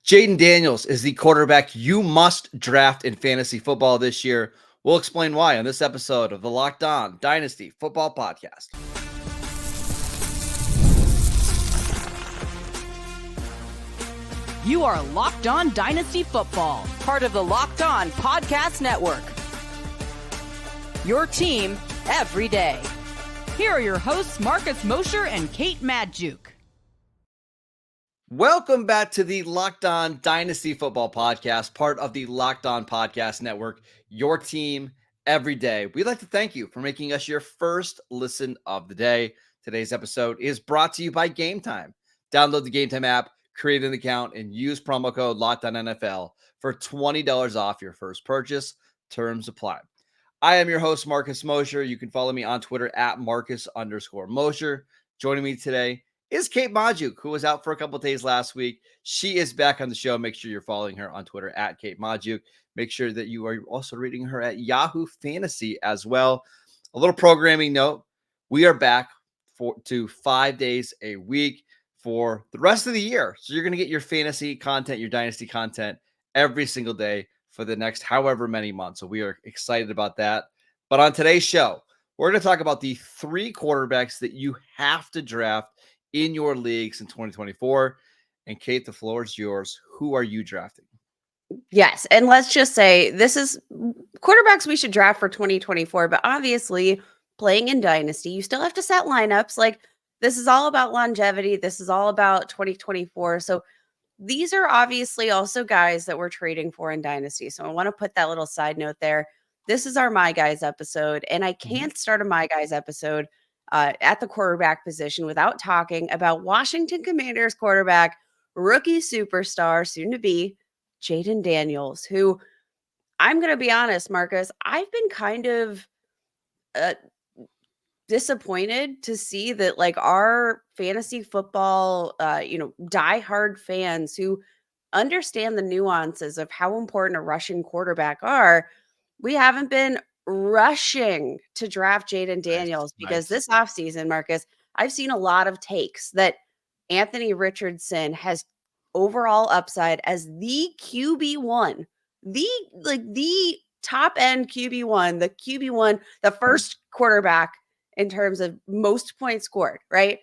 Jayden Daniels is the quarterback you must draft in fantasy football this year. We'll explain why on this episode of the Locked On Dynasty Football Podcast. You are Locked On Dynasty Football, part of the Locked On Podcast Network. Your team every day. Here are your hosts, Marcus Mosher and Kate Madjuk. Welcome back to the Locked On Dynasty Football Podcast, part of the Locked On Podcast Network, your team every day. We'd like to thank you for making us your first listen of the day. Today's episode is brought to you by Gametime. Download the Gametime app, create an account, and use promo code LOCKEDONNFL for $20 off your first purchase. Terms apply. I am your host, Marcus Mosher. You can follow me on Twitter at Marcus_Mosher. Joining me today is Kate Madjuk, who was out for a couple of days last week. She is back on the show. Make sure you're following her on Twitter at Kate Madjuk. Make sure that you are also reading her at Yahoo Fantasy as well. A little programming note. We are back to 5 days a week for the rest of the year. So you're going to get your fantasy content, your dynasty content every single day for the next however many months. So we are excited about that. But on today's show, we're going to talk about the 3 quarterbacks that you have to draft in your leagues in 2024. And Kate, the floor is yours. Who are you drafting? Yes. And let's just say this is quarterbacks we should draft for 2024, but obviously playing in Dynasty, you still have to set lineups. Like, this is all about longevity. This is all about 2024. So these are obviously also guys that we're trading for in Dynasty. So I want to put that little side note there. This is our My Guys episode, and I can't start a My Guys episode at the quarterback position without talking about Washington Commanders quarterback, rookie superstar, soon to be Jayden Daniels, who, I'm going to be honest, Marcus, I've been kind of disappointed to see that, like, our fantasy football, diehard fans who understand the nuances of how important a rushing quarterback are, we haven't been rushing to draft Jayden Daniels because this offseason, Marcus, I've seen a lot of takes that Anthony Richardson has overall upside as the QB1, the top end QB1, the first quarterback in terms of most points scored, right?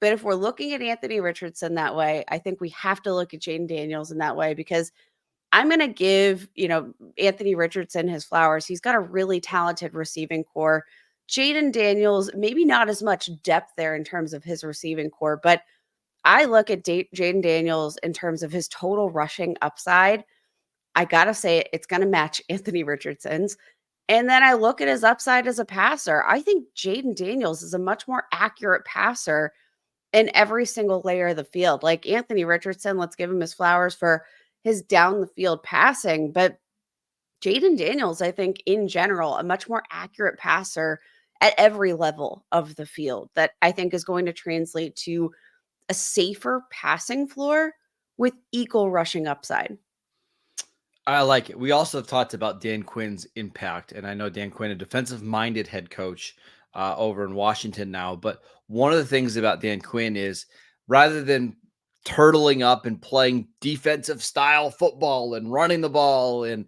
But if we're looking at Anthony Richardson that way, I think we have to look at Jayden Daniels in that way, because I'm going to give, Anthony Richardson his flowers. He's got a really talented receiving core. Jayden Daniels, maybe not as much depth there in terms of his receiving core, but I look at Jayden Daniels in terms of his total rushing upside. I got to say it's going to match Anthony Richardson's. And then I look at his upside as a passer. I think Jayden Daniels is a much more accurate passer in every single layer of the field. Like Anthony Richardson, let's give him his flowers for his down the field passing. But Jayden Daniels, I think in general, a much more accurate passer at every level of the field that I think is going to translate to a safer passing floor with equal rushing upside. I like it. We also talked about Dan Quinn's impact, and I know Dan Quinn, a defensive-minded head coach over in Washington now, but one of the things about Dan Quinn is rather than turtling up and playing defensive style football and running the ball and,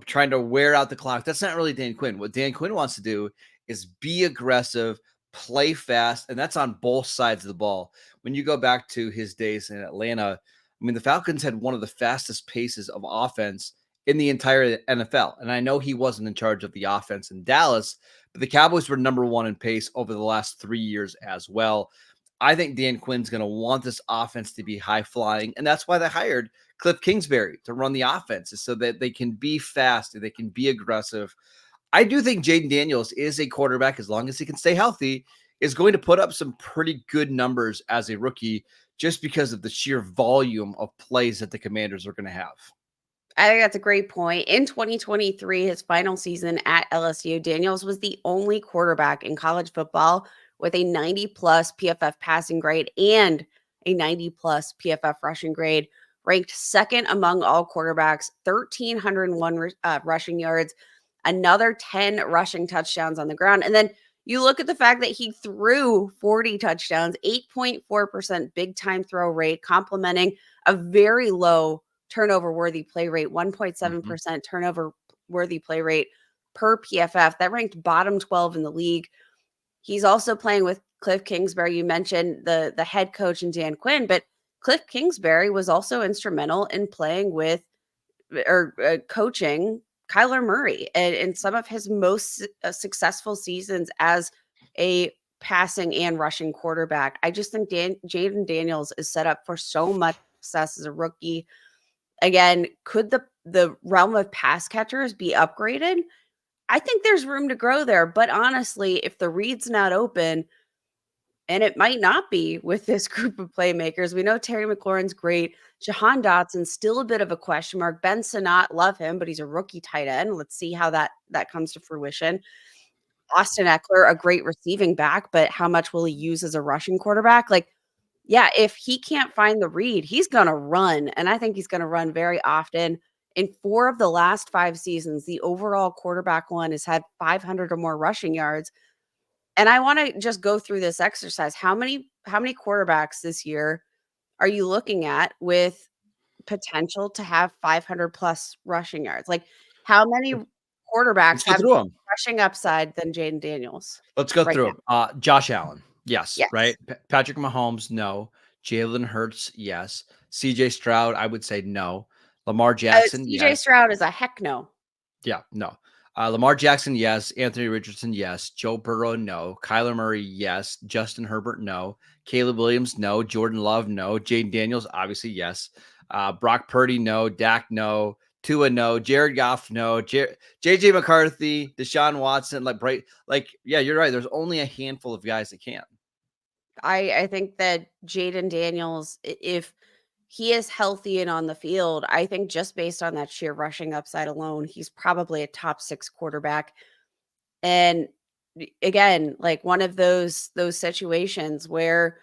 trying to wear out the clock, that's not really Dan Quinn. What Dan Quinn wants to do is be aggressive, play fast, and that's on both sides of the ball. When you go back to his days in Atlanta, the Falcons had one of the fastest paces of offense in the entire NFL. And I know he wasn't in charge of the offense in Dallas, but the Cowboys were number 1 in pace over the last 3 years as well. I think Dan Quinn's going to want this offense to be high flying. And that's why they hired Cliff Kingsbury to run the offenses so that they can be fast and they can be aggressive. I do think Jayden Daniels is a quarterback, as long as he can stay healthy, is going to put up some pretty good numbers as a rookie, just because of the sheer volume of plays that the Commanders are going to have. I think that's a great point. In 2023, his final season at LSU, Daniels was the only quarterback in college football with a 90-plus PFF passing grade and a 90-plus PFF rushing grade, ranked second among all quarterbacks, 1,301 rushing yards, another 10 rushing touchdowns on the ground. And then You look at the fact that he threw 40 touchdowns, 8.4% big time throw rate, complementing a very low turnover worthy play rate, 1.7% turnover worthy play rate per PFF. That ranked bottom 12 in the league. He's also playing with Cliff Kingsbury. You mentioned the head coach and Dan Quinn, but Cliff Kingsbury was also instrumental in playing with or coaching Kyler Murray in some of his most successful seasons as a passing and rushing quarterback. I just think Jayden Daniels is set up for so much success as a rookie. Again, could the realm of pass catchers be upgraded? I think there's room to grow there, but honestly, if the read's not open, and it might not be with this group of playmakers. We know Terry McLaurin's great. Jahan Dotson's still a bit of a question mark. Ben Sinnott, love him, but he's a rookie tight end. Let's see how that comes to fruition. Austin Eckler, a great receiving back, but how much will he use as a rushing quarterback? Like, yeah, if he can't find the read, he's going to run. And I think he's going to run very often. In 4 of the last 5 seasons, the overall quarterback one has had 500 or more rushing yards. And I want to just go through this exercise. How many quarterbacks this year are you looking at with potential to have 500 plus rushing yards? Like, how many quarterbacks Let's go have through them. rushing upside than Jayden Daniels Let's go right through now? them. Josh Allen, yes, right? Yes. Patrick Mahomes, no. Jalen Hurts, yes. CJ Stroud, I would say no. Lamar Jackson, CJ yes. Stroud is a heck no. Yeah, no. Lamar Jackson, yes. Anthony Richardson, yes. Joe Burrow, no. Kyler Murray, yes. Justin Herbert, no. Caleb Williams, no. Jordan Love, no. Jayden Daniels, obviously, yes. Brock Purdy, no. Dak, no. Tua, no. Jared Goff, no. JJ McCarthy, Deshaun Watson, yeah, you're right. There's only a handful of guys that can. I think that Jayden Daniels, if he is healthy and on the field, I think just based on that sheer rushing upside alone, he's probably a top 6 quarterback. And again, like one of those situations where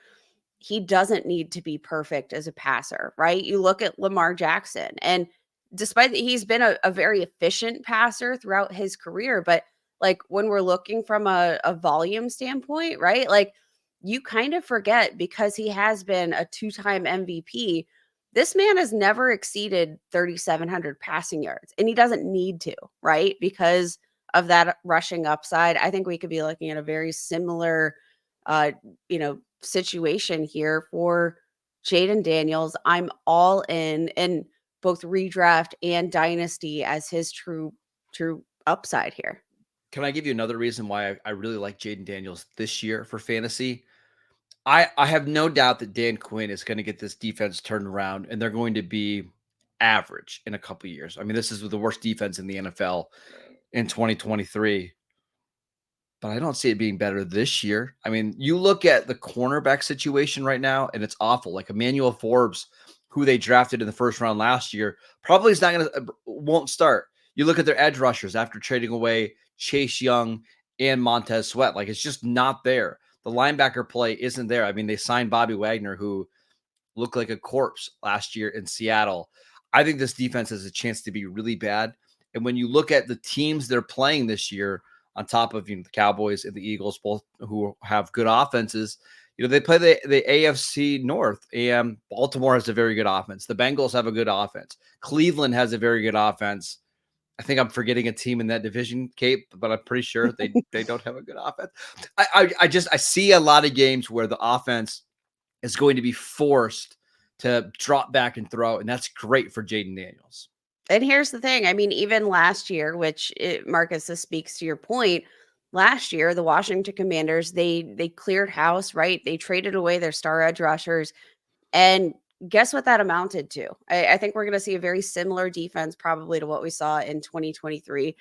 he doesn't need to be perfect as a passer, right? You look at Lamar Jackson, and despite that he's been a very efficient passer throughout his career, but like when we're looking from a volume standpoint, right? Like you kind of forget because he has been a 2-time MVP. This man has never exceeded 3,700 passing yards, and he doesn't need to, right? Because of that rushing upside. I think we could be looking at a very similar, uh, situation here for Jayden Daniels. I'm all in both redraft and dynasty as his true upside here. Can I give you another reason why I really like Jayden Daniels this year for fantasy? I have no doubt that Dan Quinn is going to get this defense turned around, and they're going to be average in a couple of years. I mean, this is the worst defense in the NFL in 2023, but I don't see it being better this year. I mean, you look at the cornerback situation right now, and it's awful. Like Emmanuel Forbes, who they drafted in the first round last year, probably is not going to won't start. You look at their edge rushers after trading away Chase Young and Montez Sweat. Like it's just not there. The linebacker play isn't there. I mean, they signed Bobby Wagner, who looked like a corpse last year in Seattle. I think this defense has a chance to be really bad. And when you look at the teams they're playing this year, on top of the Cowboys and the Eagles, both who have good offenses, they play the AFC North, and Baltimore has a very good offense. The Bengals have a good offense. Cleveland has a very good offense. I think I'm forgetting a team in that division, Kate, but I'm pretty sure they don't have a good offense. I see a lot of games where the offense is going to be forced to drop back and throw, and that's great for Jayden Daniels. And here's the thing. I mean, even last year, Marcus, this speaks to your point. Last year, the Washington Commanders, they cleared house, right? They traded away their star edge rushers. And guess what that amounted to? I think we're going to see a very similar defense probably to what we saw in 2023.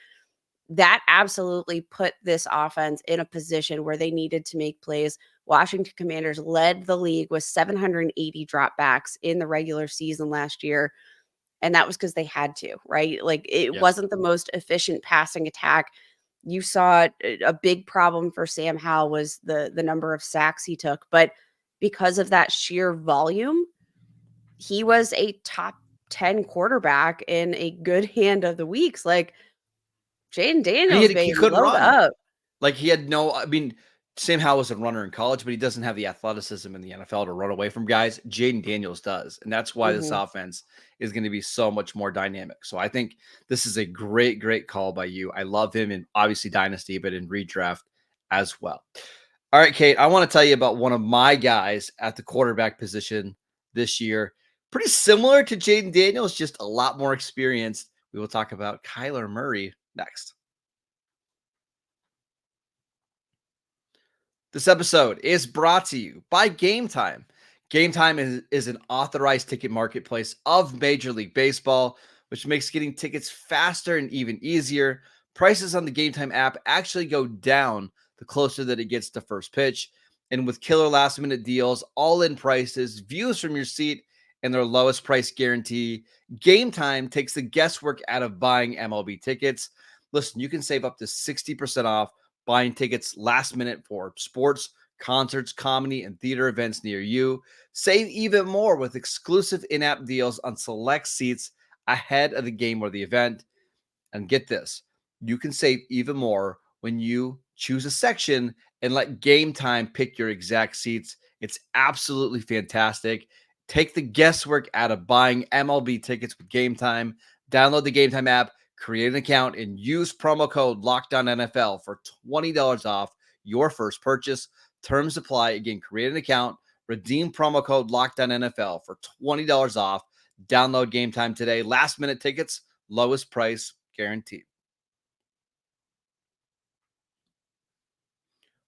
That absolutely put this offense in a position where they needed to make plays. Washington Commanders led the league with 780 dropbacks in the regular season last year. And that was because they had to, right? Like it wasn't the most efficient passing attack. You saw a big problem for Sam Howell was the number of sacks he took. But because of that sheer volume, he was a top 10 quarterback in a good hand of the weeks. Like Jayden Daniels, He baby, couldn't load run. up. Like he had no, I mean, Sam Howell was a runner in college, but he doesn't have the athleticism in the NFL to run away from guys. Jayden Daniels does. And that's why this Mhm. offense is going to be so much more dynamic. So I think this is a great, great call by you. I love him in obviously Dynasty, but in redraft as well. All right, Kate, I want to tell you about one of my guys at the quarterback position this year. Pretty similar to Jayden Daniels, just a lot more experienced. We will talk about Kyler Murray next. This episode is brought to you by Gametime. Gametime is an authorized ticket marketplace of Major League Baseball, which makes getting tickets faster and even easier. Prices on the Gametime app actually go down the closer that it gets to first pitch. And with killer last minute deals, all in prices, views from your seat, and their lowest price guarantee, Gametime takes the guesswork out of buying MLB tickets. Listen, you can save up to 60% off buying tickets last minute for sports, concerts, comedy, and theater events near you. Save even more with exclusive in app deals on select seats ahead of the game or the event. And get this, you can save even more when you choose a section and let Game Time pick your exact seats. It's absolutely fantastic. Take the guesswork out of buying MLB tickets with Game Time. Download the Game Time app, create an account, and use promo code LOCKDOWNNFL for $20 off your first purchase. Terms apply. Again, create an account, redeem promo code LOCKDOWNNFL for $20 off. Download Game Time today. Last minute tickets, lowest price guaranteed.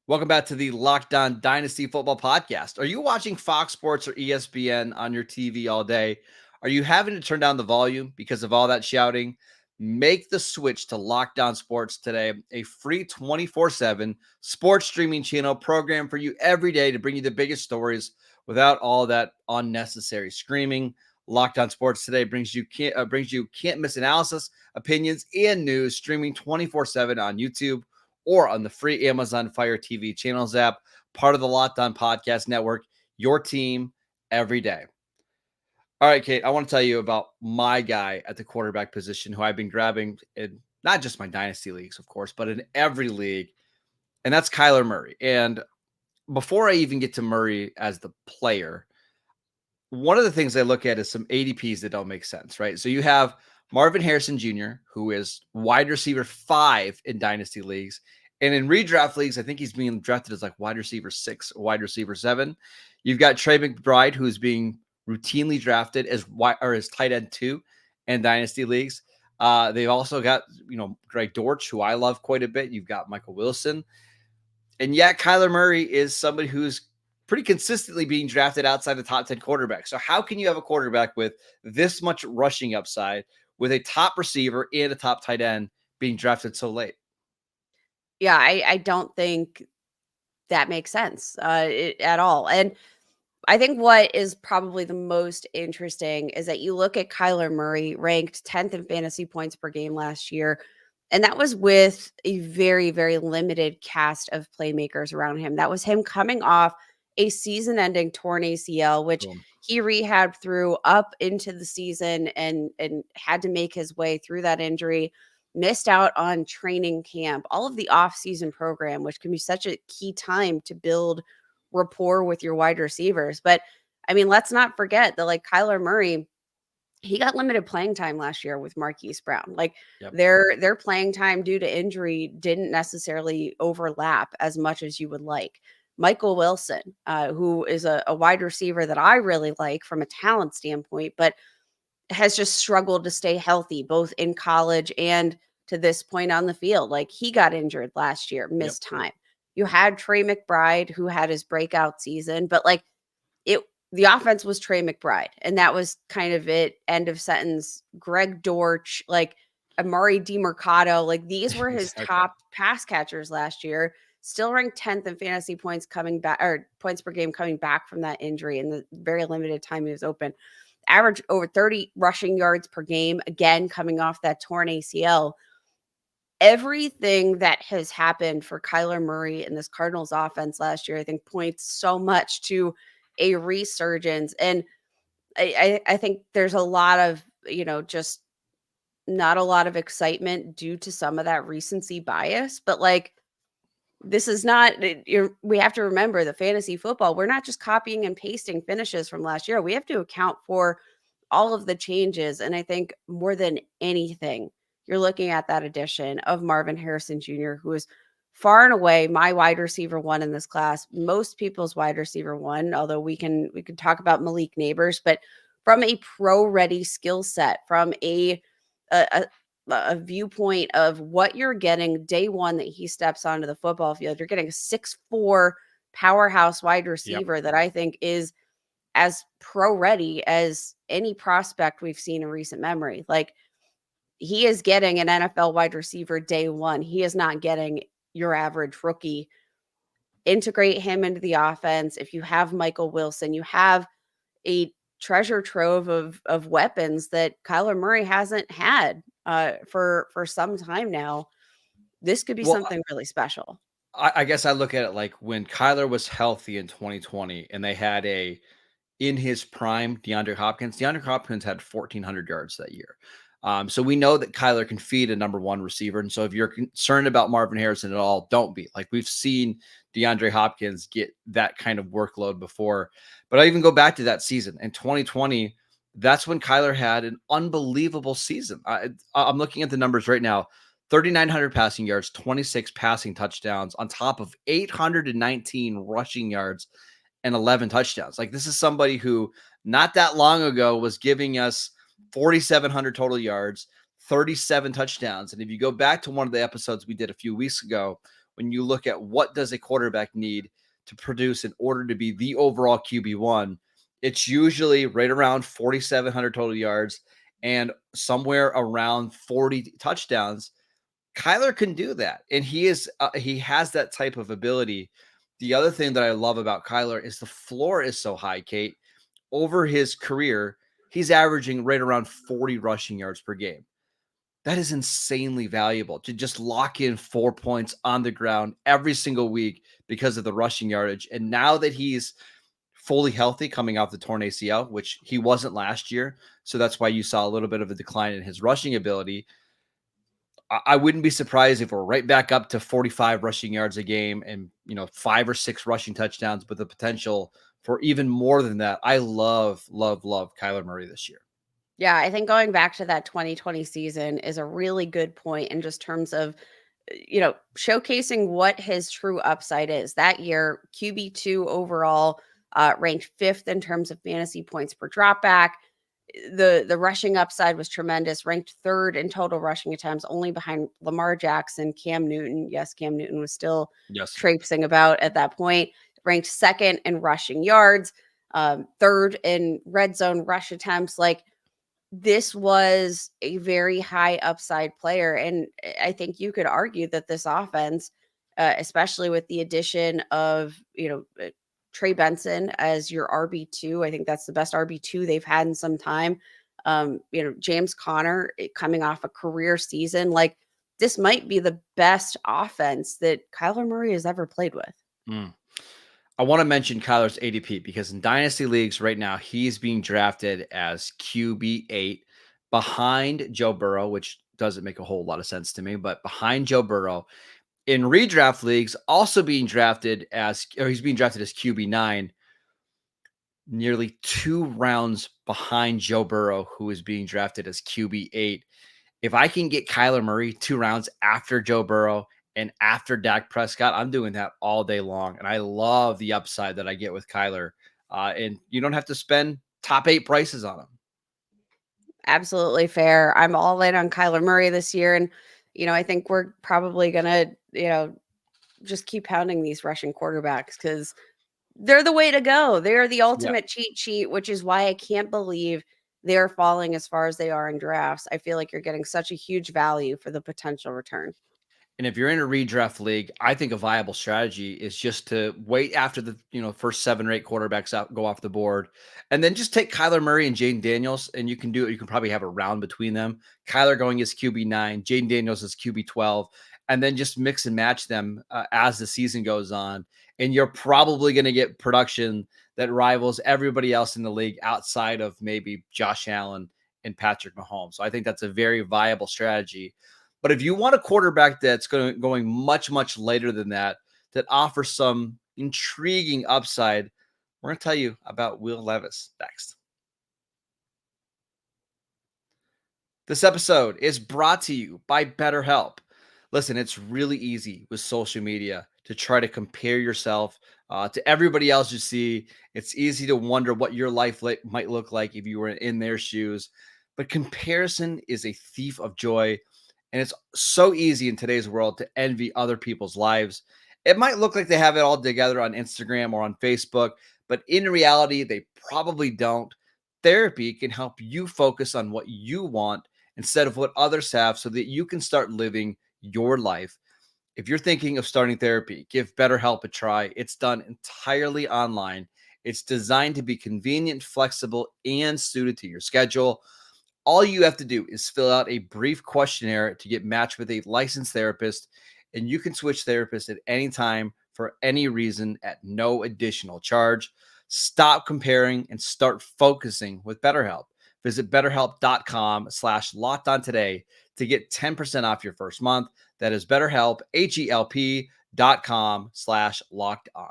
Welcome back to the Locked On Dynasty Football Podcast. Are you watching Fox Sports or ESPN on your TV all day? Are you having to turn down the volume because of all that shouting? Make the switch to Locked On Sports today, a free 24/7 sports streaming channel program for you every day to bring you the biggest stories without all that unnecessary screaming. Locked On Sports today brings you can't miss analysis, opinions, and news streaming 24/7 on YouTube or on the free Amazon Fire TV channels app, part of the Locked On Podcast Network, your team every day. All right, Kate, I want to tell you about my guy at the quarterback position who I've been grabbing in not just my dynasty leagues, of course, but in every league, and that's Kyler Murray. And before I even get to Murray as the player, one of the things I look at is some ADPs that don't make sense, right? So you have Marvin Harrison Jr., who is wide receiver 5 in dynasty leagues. And in redraft leagues, I think he's being drafted as like wide receiver 6 or wide receiver 7. You've got Trey McBride, who's being routinely drafted as tight end 2 in dynasty leagues. They've also got, Greg Dortch, who I love quite a bit. You've got Michael Wilson. And yet Kyler Murray is somebody who's pretty consistently being drafted outside the top 10 quarterbacks. So how can you have a quarterback with this much rushing upside with a top receiver and a top tight end being drafted so late? Yeah, I don't think that makes sense at all. And I think what is probably the most interesting is that you look at Kyler Murray, ranked 10th in fantasy points per game last year. And that was with a very, very limited cast of playmakers around him. That was him coming off a season ending torn ACL, which Boom. he rehabbed through up into the season and had to make his way through that injury, missed out on training camp, all of the off-season program, which can be such a key time to build rapport with your wide receivers. But I mean, let's not forget that like Kyler Murray, he got limited playing time last year with Marquise Brown. Like Yep. their playing time due to injury didn't necessarily overlap as much as you would like. Michael Wilson, who is a wide receiver that I really like from a talent standpoint, but has just struggled to stay healthy both in college and to this point on the field. Like he got injured last year, Yep. missed time. You had Trey McBride who had his breakout season, but like it the offense was Trey McBride and that was kind of it. End of sentence. Greg Dortch, like Amari DiMercado, like these were his Exactly. top pass catchers last year. Still ranked 10th in fantasy points coming back or points per game coming back from that injury and the very limited time he was open. Average over 30 rushing yards per game, again, coming off that torn ACL. Everything that has happened for Kyler Murray in this Cardinals offense last year, I think points so much to a resurgence. And I think there's a lot of, just not a lot of excitement due to some of that recency bias. But like this is not, we have to remember the fantasy football. We're not just copying and pasting finishes from last year. We have to account for all of the changes. And I think more than anything, you're looking at that addition of Marvin Harrison Jr., who is far and away my wide receiver one in this class, most people's wide receiver one, although we can talk about Malik Neighbors, but from a pro ready skill set, from a a viewpoint of what you're getting day one that he steps onto the football field. You're getting a 6'4" powerhouse wide receiver that I think is as pro ready as any prospect we've seen in recent memory. Like, he is getting an NFL wide receiver day one. He is not getting your average rookie. Integrate him into the offense. If you have Michael Wilson, you have a treasure trove of weapons that Kyler Murray hasn't had for some time now. This could be Well, something really special. I guess I look at it like when Kyler was healthy in 2020 and they had in his prime, DeAndre Hopkins. DeAndre Hopkins had 1,400 yards that year. So we know that Kyler can feed a number one receiver. And so if you're concerned about Marvin Harrison at all, don't be. Like, we've seen DeAndre Hopkins get that kind of workload before. But I even go back to that season in 2020. That's when Kyler had an unbelievable season. I'm looking at the numbers right now. 3,900 passing yards, 26 passing touchdowns on top of 819 rushing yards and 11 touchdowns. Like, this is somebody who not that long ago was giving us 4,700 total yards, 37 touchdowns. And if you go back to one of the episodes we did a few weeks ago, when you look at what does a quarterback need to produce in order to be the overall QB1, it's usually right around 4,700 total yards and somewhere around 40 touchdowns. Kyler can do that. And he has that type of ability. The other thing that I love about Kyler is the floor is so high, Kate. Over his career, he's averaging right around 40 rushing yards per game. That is insanely valuable to just lock in 4 points on the ground every single week because of the rushing yardage. And now that he's fully healthy coming off the torn ACL, which he wasn't last year, so that's why you saw a little bit of a decline in his rushing ability. I wouldn't be surprised if we're right back up to 45 rushing yards a game and, 5 or 6 rushing touchdowns, but the potential for even more than that. I love Kyler Murray this year. Yeah, I think going back to that 2020 season is a really good point in just terms of, showcasing what his true upside is. That year, QB2 overall, ranked 5th in terms of fantasy points per dropback. The rushing upside was tremendous, ranked 3rd in total rushing attempts, only behind Lamar Jackson, Cam Newton. Yes, Cam Newton was still traipsing about at that point. Ranked 2nd in rushing yards, 3rd in red zone rush attempts. Like, this was a very high upside player. And I think you could argue that this offense, especially with the addition of, Trey Benson as your RB2, I think that's the best RB2 they've had in some time. James Conner coming off a career season, like, this might be the best offense that Kyler Murray has ever played with. I want to mention Kyler's ADP because in Dynasty leagues right now, he's being drafted as QB8 behind Joe Burrow, which doesn't make a whole lot of sense to me, but behind Joe Burrow. In redraft leagues, also he's being drafted as QB9, nearly 2 rounds behind Joe Burrow, who is being drafted as QB8. If I can get Kyler Murray 2 rounds after Joe Burrow and after Dak Prescott, I'm doing that all day long. And I love the upside that I get with Kyler. And you don't have to spend top 8 prices on him. Absolutely fair. I'm all in on Kyler Murray this year. And, I think we're probably going to, just keep pounding these rushing quarterbacks because they're the way to go. They're the ultimate cheat sheet, which is why I can't believe they're falling as far as they are in drafts. I feel like you're getting such a huge value for the potential return. And if you're in a redraft league, I think a viable strategy is just to wait after the first 7 or 8 quarterbacks go off the board, and then just take Kyler Murray and Jayden Daniels, and you can do it. You can probably have a round between them. Kyler going as QB9, Jayden Daniels as QB12, and then just mix and match them as the season goes on. And you're probably going to get production that rivals everybody else in the league outside of maybe Josh Allen and Patrick Mahomes. So I think that's a very viable strategy. But if you want a quarterback that's going much, much later than that, that offer some intriguing upside. We're going to tell you about Will Levis next. This episode is brought to you by BetterHelp. Listen, it's really easy with social media to try to compare yourself to everybody else you see. It's easy to wonder what your life might look like if you were in their shoes. But comparison is a thief of joy. And it's so easy in today's world to envy other people's lives. It might look like they have it all together on Instagram or on Facebook, but in reality, they probably don't. Therapy can help you focus on what you want instead of what others have so that you can start living your life. If you're thinking of starting therapy, give BetterHelp a try. It's done entirely online. It's designed to be convenient, flexible, and suited to your schedule. All you have to do is fill out a brief questionnaire to get matched with a licensed therapist, and you can switch therapists at any time for any reason at no additional charge. Stop comparing and start focusing with BetterHelp. Visit betterhelp.com/lockedon today to get 10% off your first month. That is BetterHelp, HELP.com/lockedon.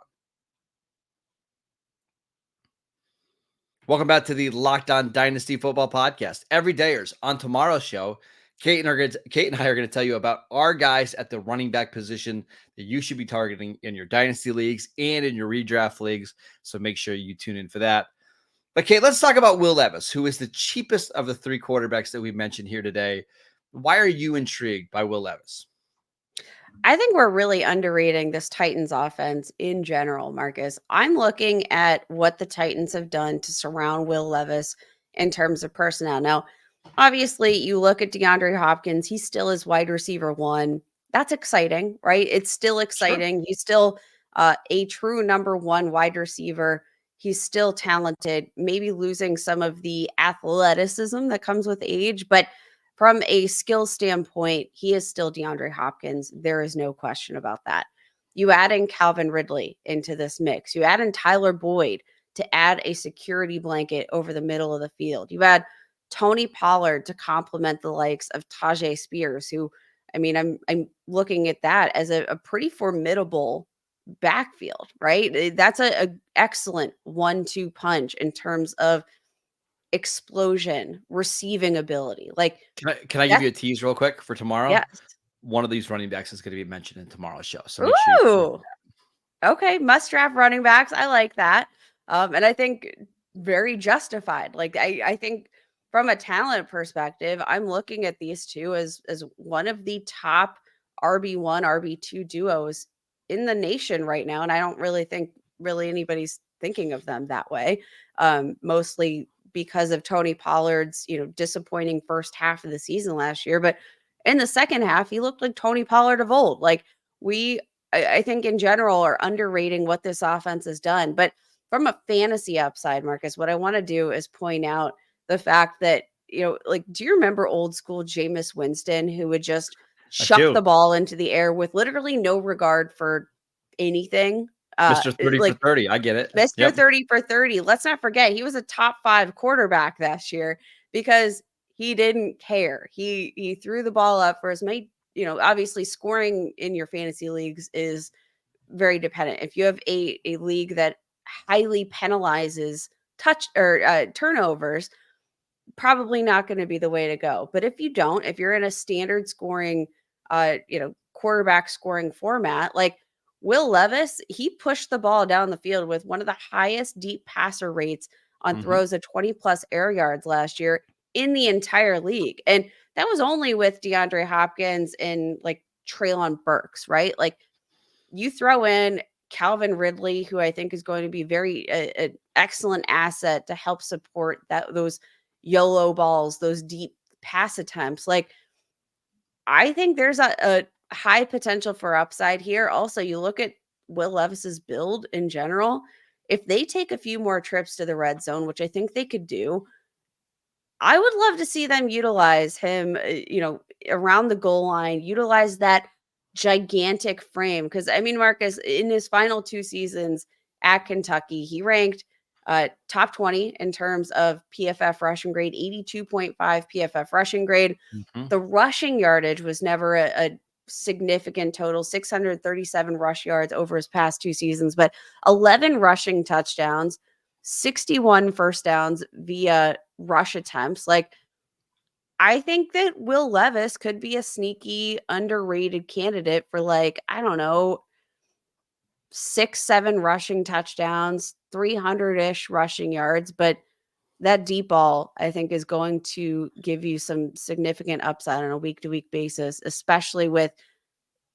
Welcome back to the Locked On Dynasty Football Podcast. Everydayers, on tomorrow's show, Kate and I are going to tell you about our guys at the running back position that you should be targeting in your Dynasty leagues and in your redraft leagues. So make sure you tune in for that. But Kate, let's talk about Will Levis, who is the cheapest of the three quarterbacks that we mentioned here today. Why are you intrigued by Will Levis? I think we're really underrating this Titans offense in general, Marcus. I'm looking at what the Titans have done to surround Will Levis in terms of personnel. Now, obviously, you look at DeAndre Hopkins, he still is wide receiver one. That's exciting, right? It's still exciting. Sure. He's still a true number one wide receiver. He's still talented, maybe losing some of the athleticism that comes with age, but from a skill standpoint, he is still DeAndre Hopkins. There is no question about that. You add in Calvin Ridley into this mix. You add in Tyler Boyd to add a security blanket over the middle of the field. You add Tony Pollard to complement the likes of Tajay Spears, who, I mean, I'm looking at that as a pretty formidable backfield, right? That's a excellent 1-2 punch in terms of explosion, receiving ability. Like, can I give you a tease real quick for tomorrow? Yes. One of these running backs is going to be mentioned in tomorrow's show. So make sure okay, must draft running backs. I like that. And I think very justified. Like I think from a talent perspective, I'm looking at these two as one of the top RB1, RB2 duos in the nation right now. And I don't really think anybody's thinking of them that way. Mostly because of Tony Pollard's, disappointing first half of the season last year. But in the second half, he looked like Tony Pollard of old. Like I think in general are underrating what this offense has done. But from a fantasy upside, Marcus, what I want to do is point out the fact that, do you remember old school Jameis Winston, who would just shuck the ball into the air with literally no regard for anything? Mr. 30 for 30. I get it. Mr. 30 for 30. Let's not forget, he was a top 5 quarterback last year because he didn't care. He threw the ball up for as many, obviously scoring in your fantasy leagues is very dependent. If you have a league that highly penalizes turnovers, probably not going to be the way to go. But if you don't, if you're in a standard scoring, quarterback scoring format, like Will Levis, he pushed the ball down the field with one of the highest deep passer rates on throws of 20 plus air yards last year in the entire league. And that was only with DeAndre Hopkins and like Treylon Burks, right? Like you throw in Calvin Ridley, who I think is going to be very an excellent asset to help support those YOLO balls, those deep pass attempts. Like I think there's a high potential for upside here. Also, you look at Will Levis's build in general. If they take a few more trips to the red zone, which I think they could do, I would love to see them utilize him, around the goal line, utilize that gigantic frame. Because, I mean, Marcus, in his final 2 seasons at Kentucky, he ranked top 20 in terms of PFF rushing grade, 82.5 PFF rushing grade. The rushing yardage was never a significant total, 637 rush yards over his past 2 seasons, but 11 rushing touchdowns, 61 first downs via rush attempts. Like, I think that Will Levis could be a sneaky, underrated candidate for, like, I don't know, 6, 7 rushing touchdowns, 300-ish rushing yards, but that deep ball, I think, is going to give you some significant upside on a week-to-week basis, especially with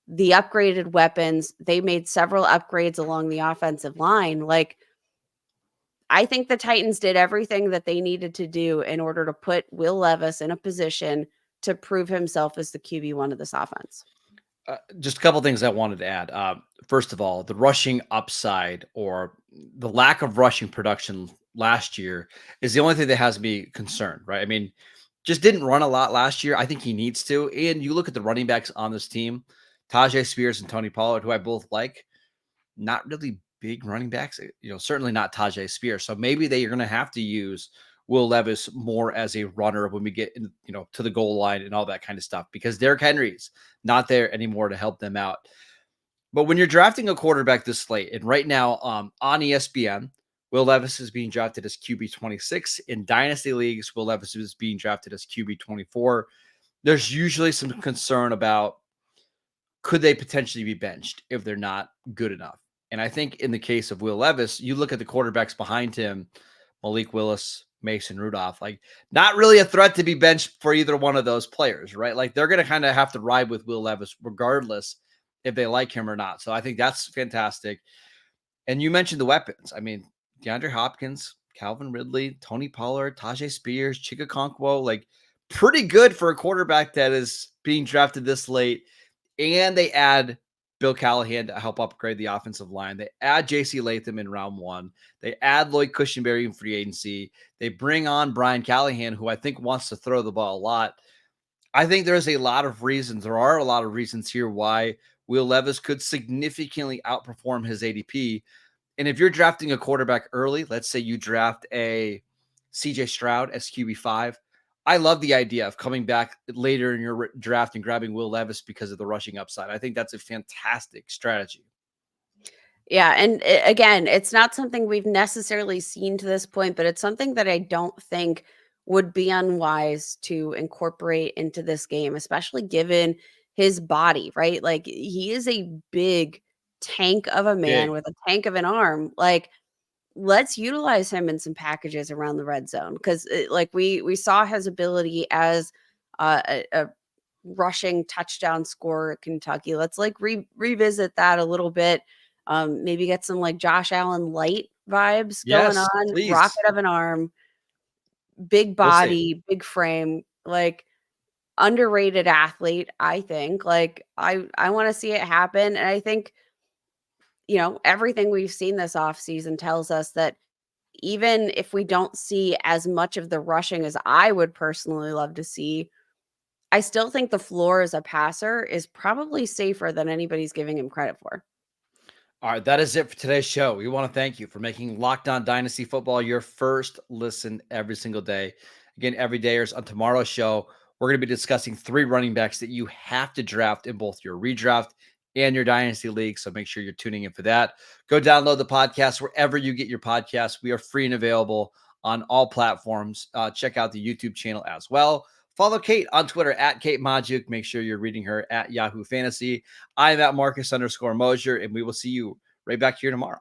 the upgraded weapons. They made several upgrades along the offensive line. Like, I think the Titans did everything that they needed to do in order to put Will Levis in a position to prove himself as the QB1 of this offense. Just a couple things I wanted to add. First of all, the rushing upside or the lack of rushing production last year is the only thing that has me concerned, right? I mean, just didn't run a lot last year. I think he needs to. And you look at the running backs on this team, Tajay Spears and Tony Pollard, who I both like, not really big running backs, certainly not Tajay Spears. So maybe they are going to have to use Will Levis more as a runner when we get to the goal line and all that kind of stuff, because Derrick Henry's not there anymore to help them out. But when you're drafting a quarterback this late, and right now on ESPN, Will Levis is being drafted as QB 26. In Dynasty leagues, Will Levis is being drafted as QB 24. There's usually some concern about could they potentially be benched if they're not good enough. And I think in the case of Will Levis, you look at the quarterbacks behind him, Malik Willis, Mason Rudolph, like not really a threat to be benched for either one of those players, right? Like they're going to kind of have to ride with Will Levis regardless if they like him or not. So I think that's fantastic. And you mentioned the weapons. I mean, DeAndre Hopkins, Calvin Ridley, Tony Pollard, Tajay Spears, Chika Okonkwo, like pretty good for a quarterback that is being drafted this late. And they add Bill Callahan to help upgrade the offensive line. They add J.C. Latham in round 1. They add Lloyd Cushenberry in free agency. They bring on Brian Callahan, who I think wants to throw the ball a lot. I think there's a lot of reasons. There are a lot of reasons here why Will Levis could significantly outperform his ADP. And if you're drafting a quarterback early, let's say you draft a CJ Stroud as QB5, I love the idea of coming back later in your draft and grabbing Will Levis because of the rushing upside. I think that's a fantastic strategy. Yeah, and again, it's not something we've necessarily seen to this point, but it's something that I don't think would be unwise to incorporate into this game, especially given his body, right? Like he is a big tank of a man Big. with a tank of an arm. Like, let's utilize him in some packages around the red zone, because like we saw his ability as a rushing touchdown scorer at Kentucky. Let's like revisit that a little bit. Maybe get some like Josh Allen light vibes going Yes, on. please. Rocket of an arm, big We'll see. body, big frame, like underrated athlete. I think like I want to see it happen, and I think everything we've seen this offseason tells us that even if we don't see as much of the rushing as I would personally love to see, I still think the floor as a passer is probably safer than anybody's giving him credit for. All right, that is it for today's show. We want to thank you for making Locked On Dynasty Football your first listen every single day. Again, every day on tomorrow's show, we're going to be discussing 3 running backs that you have to draft in both your redraft and your Dynasty League. So make sure you're tuning in for that. Go download the podcast wherever you get your podcasts. We are free and available on all platforms. Check out the YouTube channel as well. Follow Kate on Twitter at Kate Majuk. Make sure you're reading her at Yahoo Fantasy. I'm at Marcus _Mosier, and we will see you right back here tomorrow.